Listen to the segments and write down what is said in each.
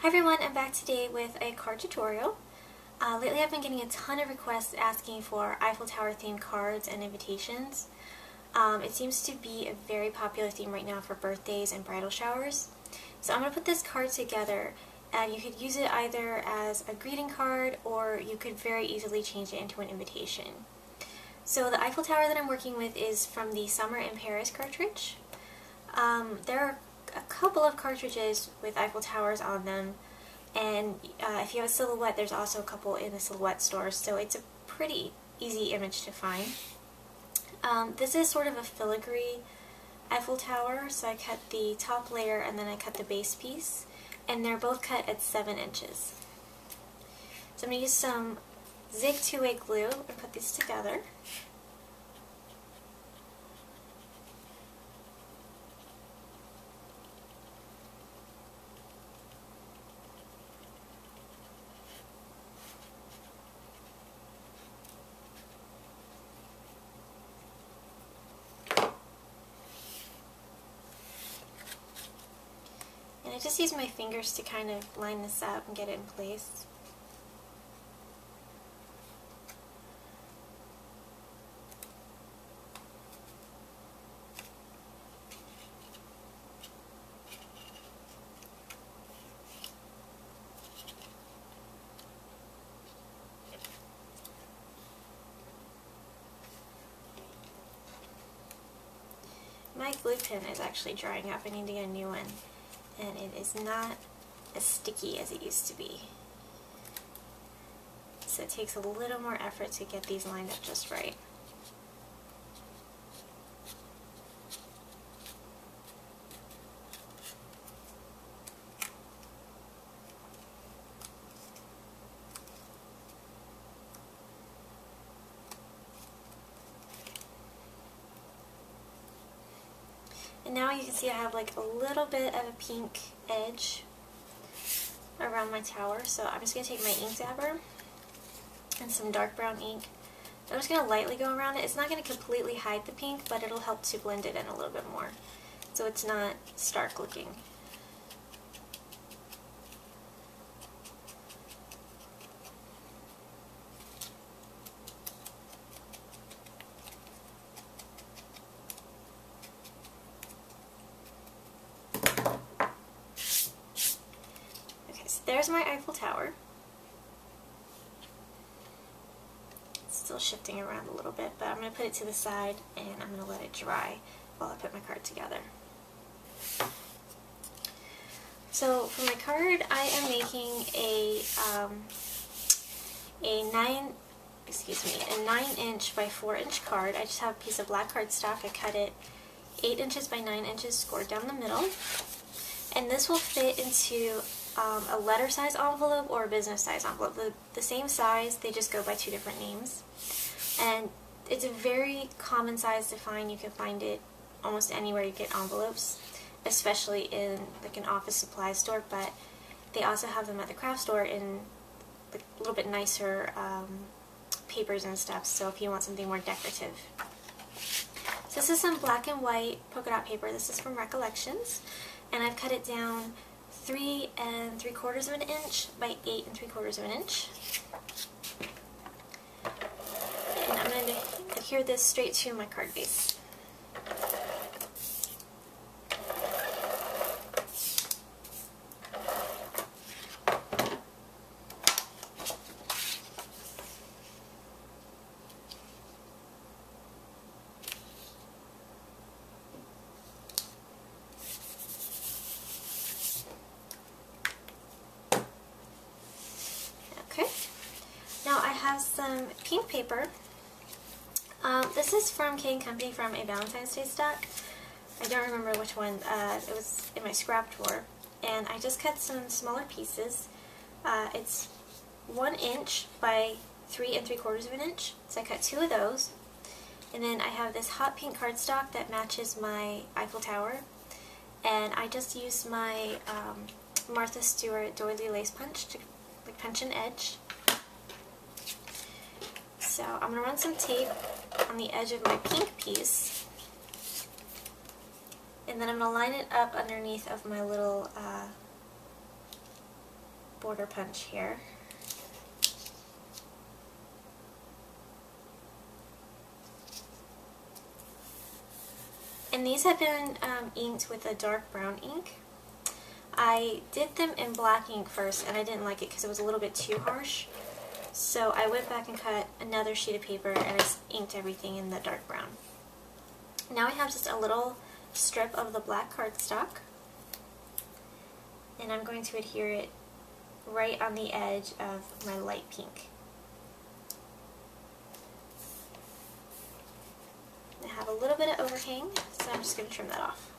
Hi everyone, I'm back today with a card tutorial. Lately I've been getting a ton of requests asking for Eiffel Tower themed cards and invitations. It seems to be a very popular theme right now for birthdays and bridal showers. So I'm going to put this card together, and you could use it either as a greeting card or you could very easily change it into an invitation. So the Eiffel Tower that I'm working with is from the Summer in Paris cartridge. There are a couple of cartridges with Eiffel Towers on them, and if you have a silhouette, there's also a couple in the silhouette stores, so it's a pretty easy image to find. This is sort of a filigree Eiffel Tower, so I cut the top layer and then I cut the base piece, and they're both cut at 7 inches. So I'm going to use some Zig 2-way glue and put these together. And I just use my fingers to kind of line this up and get it in place. My glue pen is actually drying up. I need to get a new one. And it is not as sticky as it used to be. So it takes a little more effort to get these lined up just right. And now you can see I have like a little bit of a pink edge around my tower, so I'm just going to take my ink dabber and some dark brown ink. I'm just going to lightly go around it. It's not going to completely hide the pink, but it'll help to blend it in a little bit more, so it's not stark looking. There's my Eiffel Tower. It's still shifting around a little bit, but I'm going to put it to the side and I'm going to let it dry while I put my card together. So for my card, I am making a 9-inch by 4-inch card. I just have a piece of black cardstock. I cut it 8 inches by 9 inches, scored down the middle, and this will fit into a letter size envelope or a business size envelope. The same size, they just go by 2 different names. And it's a very common size to find. You can find it almost anywhere you get envelopes, especially in like an office supply store, but they also have them at the craft store in like a little bit nicer papers and stuff, so if you want something more decorative. So this is some black and white polka dot paper. This is from Recollections, and I've cut it down 3 3/4 of an inch by 8 3/4 of an inch. And I'm going to adhere this straight to my card base. Now I have some pink paper. This is from K & Company from a Valentine's Day stock. I don't remember which one. It was in my scrap drawer. And I just cut some smaller pieces. It's 1 inch by 3 3/4 of an inch. So I cut 2 of those. And then I have this hot pink cardstock that matches my Eiffel Tower. And I just used my Martha Stewart doily lace punch to like punch an edge. So I'm going to run some tape on the edge of my pink piece, and then I'm going to line it up underneath of my little border punch here. And these have been inked with a dark brown ink. I did them in black ink first, and I didn't like it because it was a little bit too harsh. So I went back and cut another sheet of paper and I inked everything in the dark brown. Now I have just a little strip of the black cardstock, and I'm going to adhere it right on the edge of my light pink. I have a little bit of overhang, so I'm just going to trim that off.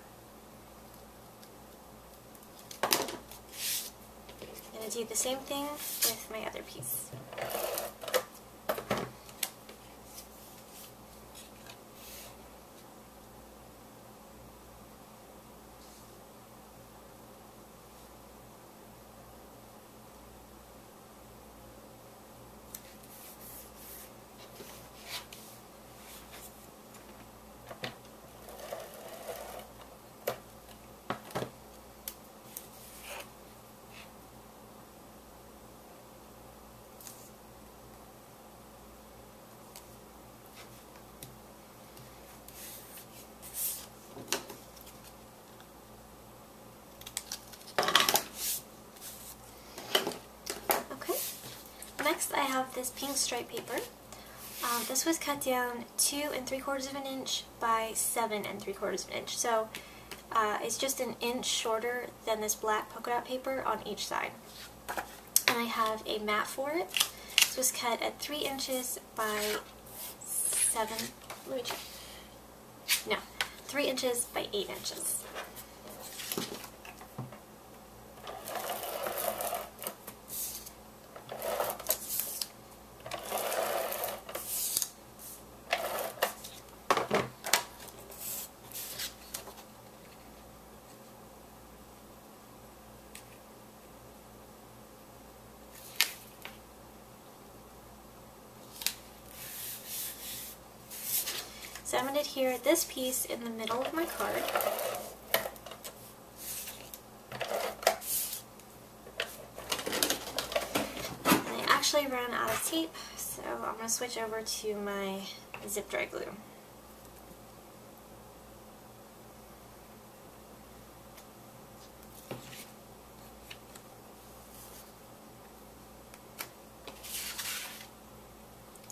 I'm going to do the same thing with my other piece. Next I have this pink stripe paper. This was cut down 2 3/4 of an inch by 7 3/4 of an inch. So it's just an inch shorter than this black polka dot paper on each side. And I have a mat for it. This was cut at 3 inches by 7, let me check. No, 3 inches by 8 inches. So I'm going to adhere this piece in the middle of my card. And I actually ran out of tape, so I'm going to switch over to my zip dry glue.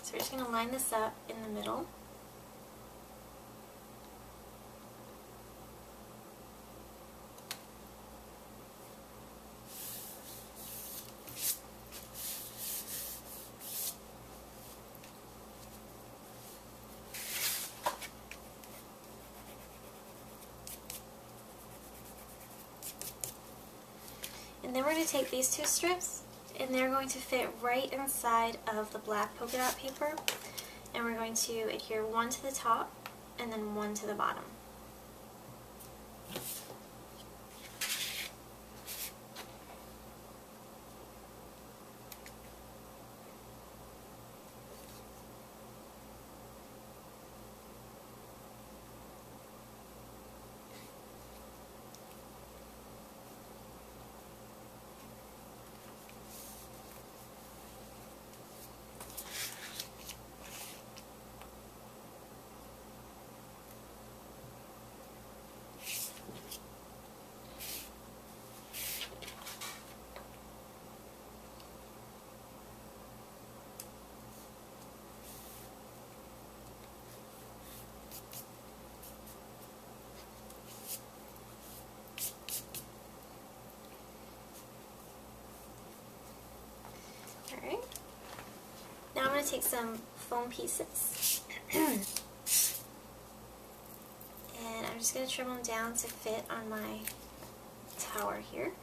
So we're just going to line this up in the middle. And then we're going to take these 2 strips, and they're going to fit right inside of the black polka dot paper, and we're going to adhere one to the top and then one to the bottom. Alright, now I'm going to take some foam pieces and I'm just going to trim them down to fit on my tower here.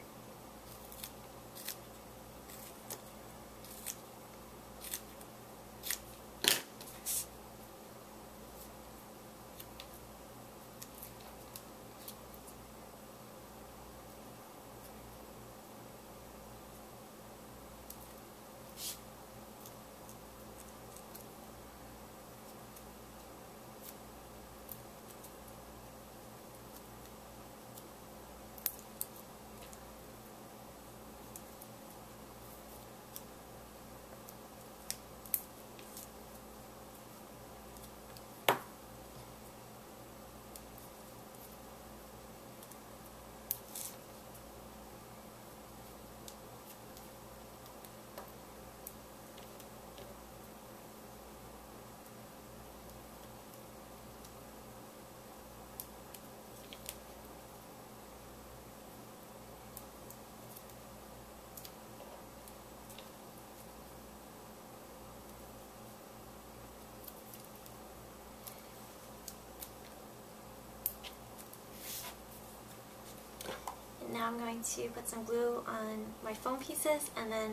now I'm going to put some glue on my foam pieces and then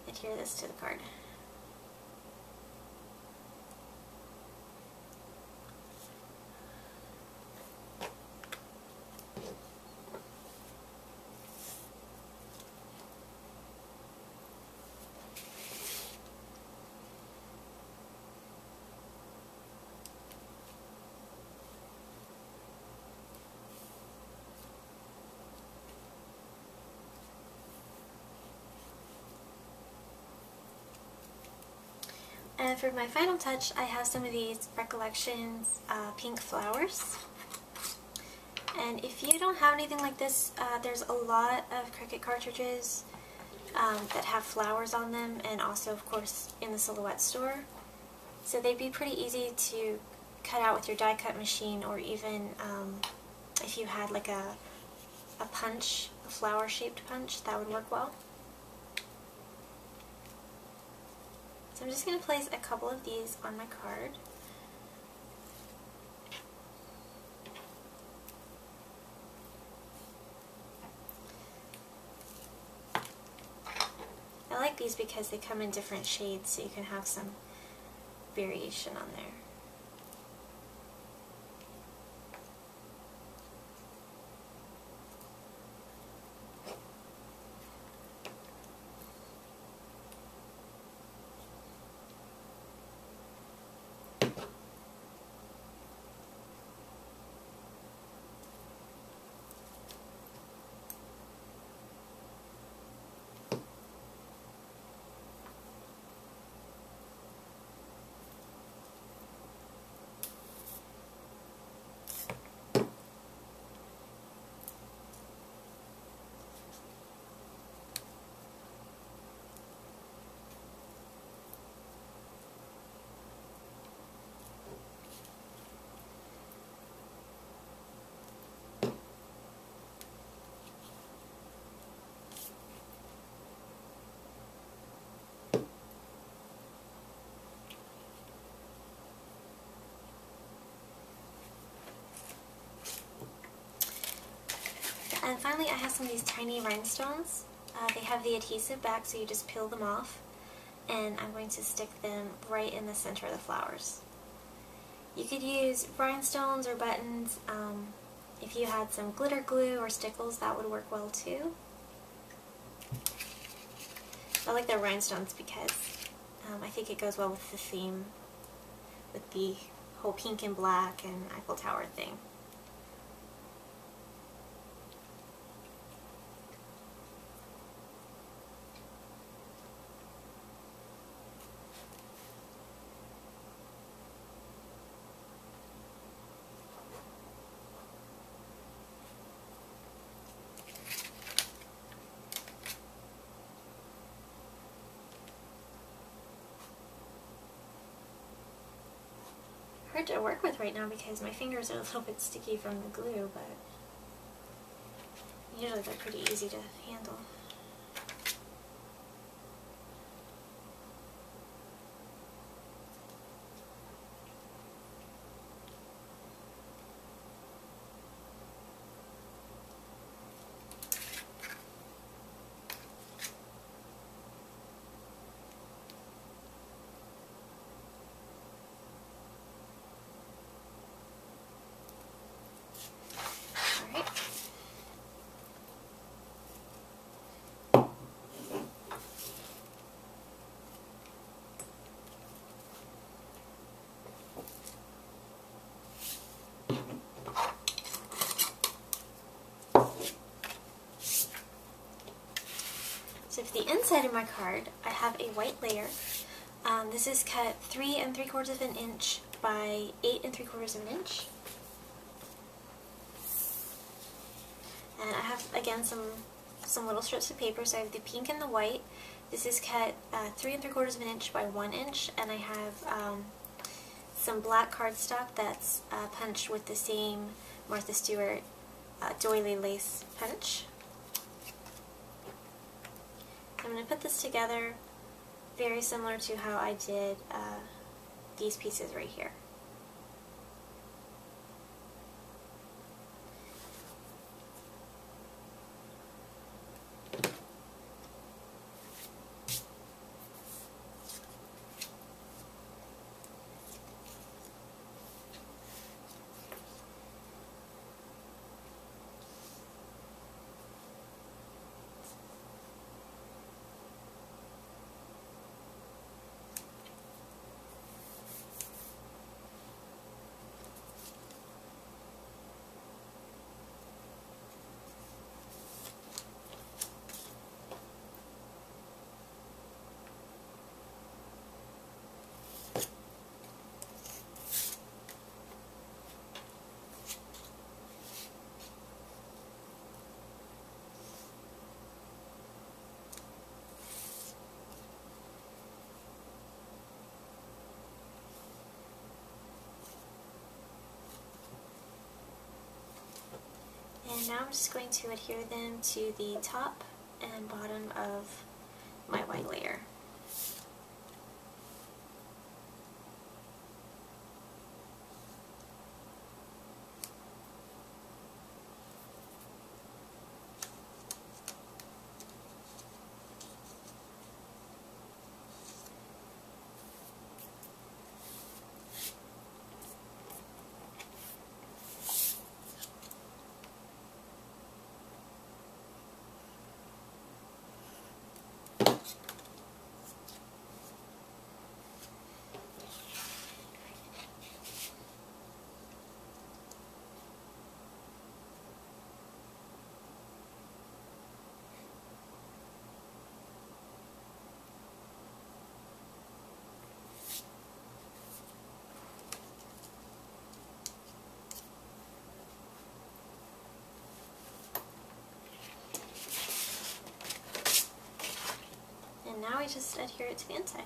adhere this to the card. And for my final touch, I have some of these Recollections pink flowers. And if you don't have anything like this, there's a lot of Cricut cartridges that have flowers on them, and also, of course, in the Silhouette store. So they'd be pretty easy to cut out with your die cut machine, or even if you had like a punch, a flower shaped punch, that would work well. So I'm just going to place a couple of these on my card. I like these because they come in different shades, so you can have some variation on there. And finally, I have some of these tiny rhinestones. They have the adhesive back, so you just peel them off, and I'm going to stick them right in the center of the flowers. You could use rhinestones or buttons. If you had some glitter glue or stickles, that would work well too. I like the rhinestones because I think it goes well with the theme, with the whole pink and black and Eiffel Tower thing. Hard to work with right now because my fingers are a little bit sticky from the glue, but usually they're pretty easy to handle. So for the inside of my card, I have a white layer. This is cut 3 3/4 of an inch by 8 3/4 of an inch. And I have, again, some little strips of paper. So I have the pink and the white. This is cut 3 3/4 of an inch by 1 inch. And I have some black cardstock that's punched with the same Martha Stewart doily lace punch. I'm going to put this together very similar to how I did these pieces right here. And now I'm just going to adhere them to the top and bottom of my white layer. And now I just adhere it to the inside.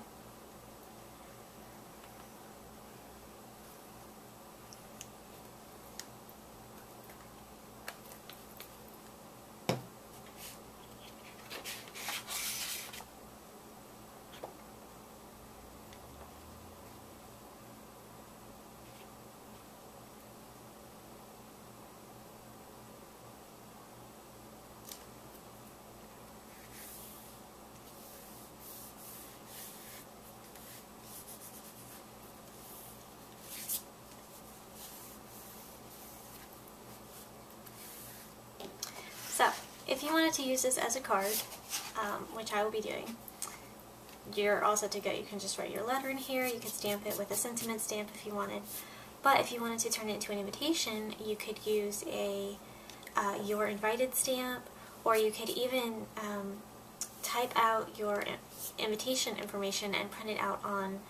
So, if you wanted to use this as a card, which I will be doing, you're all set to go. You can just write your letter in here, you could stamp it with a sentiment stamp if you wanted, but if you wanted to turn it into an invitation, you could use a You're Invited stamp, or you could even type out your invitation information and print it out on,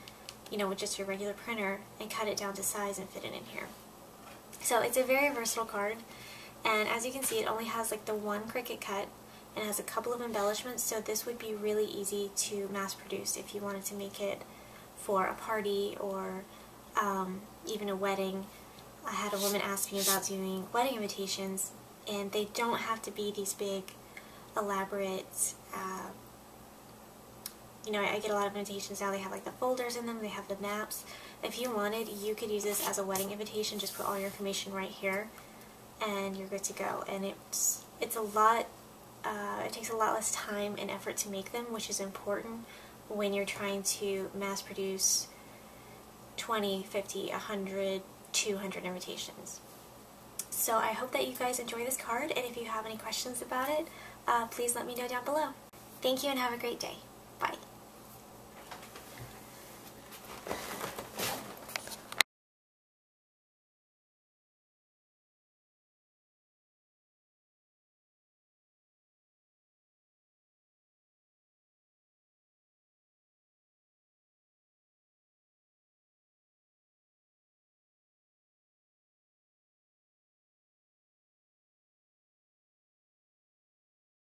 with just your regular printer and cut it down to size and fit it in here. So it's a very versatile card. And as you can see, it only has like the one Cricut cut and has a couple of embellishments, so this would be really easy to mass produce if you wanted to make it for a party or even a wedding. I had a woman ask me about doing wedding invitations, and they don't have to be these big, elaborate, I get a lot of invitations now, they have like the folders in them, they have the maps. If you wanted, you could use this as a wedding invitation, just put all your information right here, and you're good to go. And it's a lot, it takes a lot less time and effort to make them, which is important when you're trying to mass produce 20, 50, 100, 200 invitations. So I hope that you guys enjoy this card, and if you have any questions about it, please let me know down below. Thank you and have a great day.